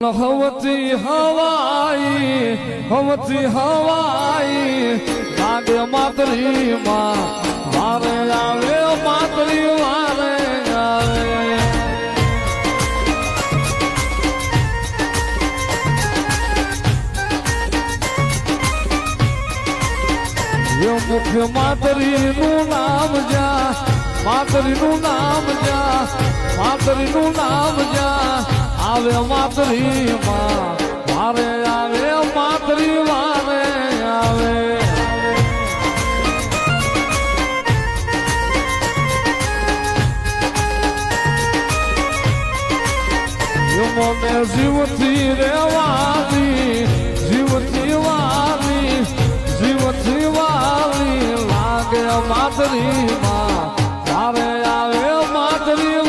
હવતી હવાઈ લાગે માતરી માં વારે આવે માતરી વારે આવે મુખ્ય માતરી નું નામ જા માતરી નું નામ જા માતરી નું નામ જા આવે માતરી માં વારે આવે માતરી વારે આવે મને જીવથી રેવાની જીવથી વાલી લાગે માતરી માં વારે આવે માતરી